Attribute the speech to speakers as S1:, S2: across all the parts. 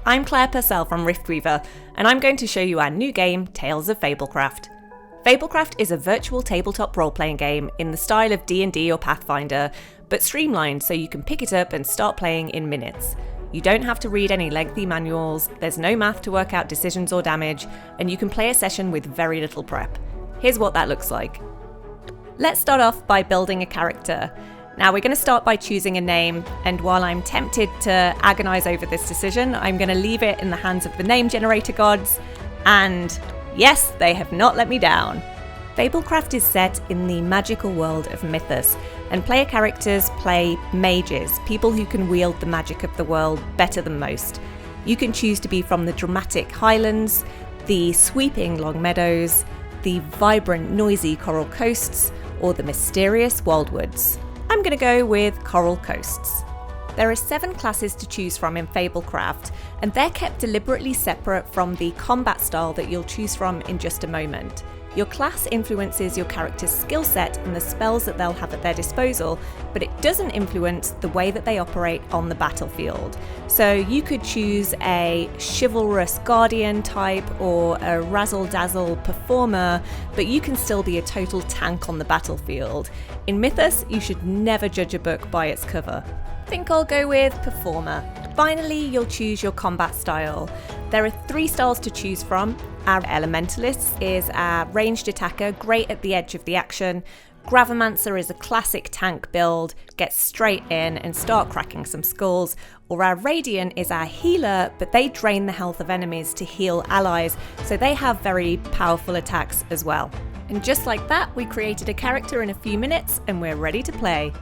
S1: I'm Claire Purcell from Riftweaver, and I'm going to show you our new game, Tales of Fablecraft. Fablecraft is a virtual tabletop role-playing game in the style of D&D or Pathfinder, but streamlined so you can pick it up and start playing in minutes. You don't have to read any lengthy manuals, there's no math to work out decisions or damage, and you can play a session with very little prep. Here's what that looks like. Let's start off by building a character. Now we're going to start by choosing a name, and while I'm tempted to agonise over this decision, I'm going to leave it in the hands of the name generator gods, and yes, they have not let me down. Fablecraft is set in the magical world of Mythos, and player characters play mages, people who can wield the magic of the world better than most. You can choose to be from the dramatic highlands, the sweeping long meadows, the vibrant noisy coral coasts, or the mysterious wildwoods. I'm going to go with Coral Coasts. There are 7 classes to choose from in Fablecraft, and they're kept deliberately separate from the combat style that you'll choose from in just a moment. Your class influences your character's skill set and the spells that they'll have at their disposal, but it doesn't influence the way that they operate on the battlefield. So you could choose a chivalrous guardian type or a razzle-dazzle performer, but you can still be a total tank on the battlefield. In Mythos, you should never judge a book by its cover. I think I'll go with performer. Finally, you'll choose your combat style. There are 3 styles to choose from. Our Elementalist is our ranged attacker, great at the edge of the action. Gravimancer is a classic tank build, get straight in and start cracking some skulls. Or our Radiant is our healer, but they drain the health of enemies to heal allies, so they have very powerful attacks as well. And just like that, we created a character in a few minutes and we're ready to play.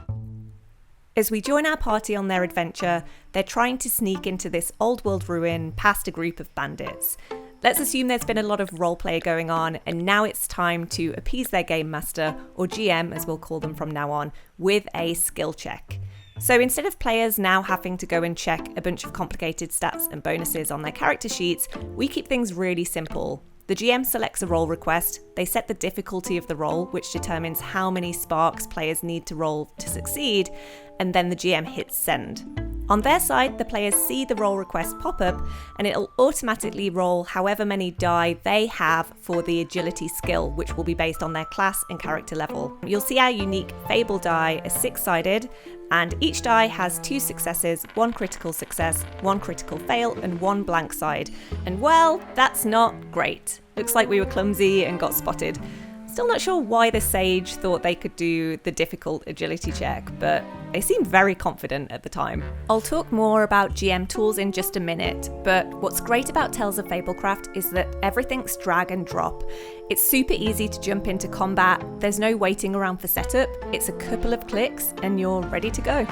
S1: As we join our party on their adventure, they're trying to sneak into this old world ruin past a group of bandits. Let's assume there's been a lot of roleplay going on, and now it's time to appease their game master, or GM as we'll call them from now on, with a skill check. So instead of players now having to go and check a bunch of complicated stats and bonuses on their character sheets, we keep things really simple. The GM selects a roll request, they set the difficulty of the roll, which determines how many sparks players need to roll to succeed, and then the GM hits send. On their side, the players see the roll request pop up, and it'll automatically roll however many die they have for the agility skill, which will be based on their class and character level. You'll see our unique Fable die is 6-sided, and each die has 2 successes, 1 critical success, 1 critical fail, and 1 blank side. And well, that's not great. Looks like we were clumsy and got spotted. Still not sure why the sage thought they could do the difficult agility check, but they seemed very confident at the time. I'll talk more about GM tools in just a minute, but what's great about Tales of Fablecraft is that everything's drag and drop. It's super easy to jump into combat, there's no waiting around for setup, it's a couple of clicks and you're ready to go.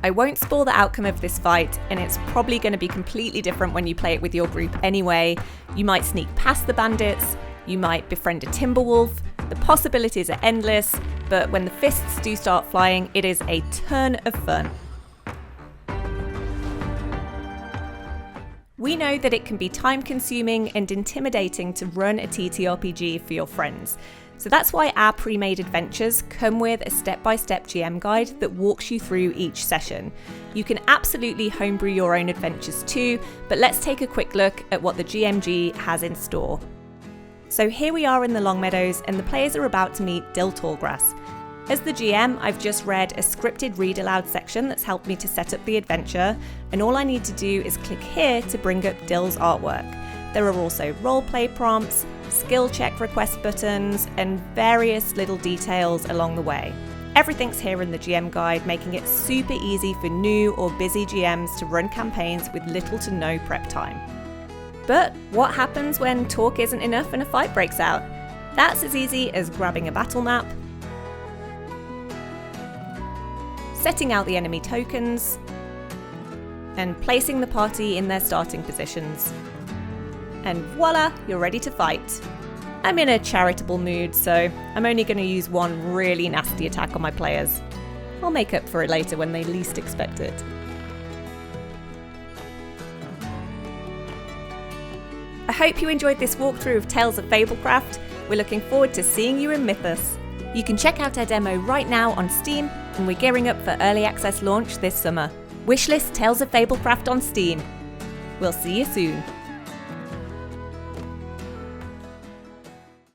S1: I won't spoil the outcome of this fight, and it's probably going to be completely different when you play it with your group anyway. You might sneak past the bandits, you might befriend a timberwolf, the possibilities are endless, but when the fists do start flying, it is a ton of fun. We know that it can be time-consuming and intimidating to run a TTRPG for your friends. So that's why our pre-made adventures come with a step-by-step GM guide that walks you through each session. You can absolutely homebrew your own adventures too, but let's take a quick look at what the GMG has in store. So here we are in the Longmeadows, and the players are about to meet Dill Tallgrass. As the GM, I've just read a scripted read aloud section that's helped me to set up the adventure, and all I need to do is click here to bring up Dill's artwork. There are also roleplay prompts, skill check request buttons, and various little details along the way. Everything's here in the GM guide, making it super easy for new or busy GMs to run campaigns with little to no prep time. But what happens when talk isn't enough and a fight breaks out? That's as easy as grabbing a battle map, setting out the enemy tokens, and placing the party in their starting positions. And voila, you're ready to fight. I'm in a charitable mood, so I'm only going to use 1 really nasty attack on my players. I'll make up for it later when they least expect it. I hope you enjoyed this walkthrough of Tales of Fablecraft. We're looking forward to seeing you in Mythos. You can check out our demo right now on Steam, and we're gearing up for early access launch this summer. Wishlist Tales of Fablecraft on Steam. We'll see you soon.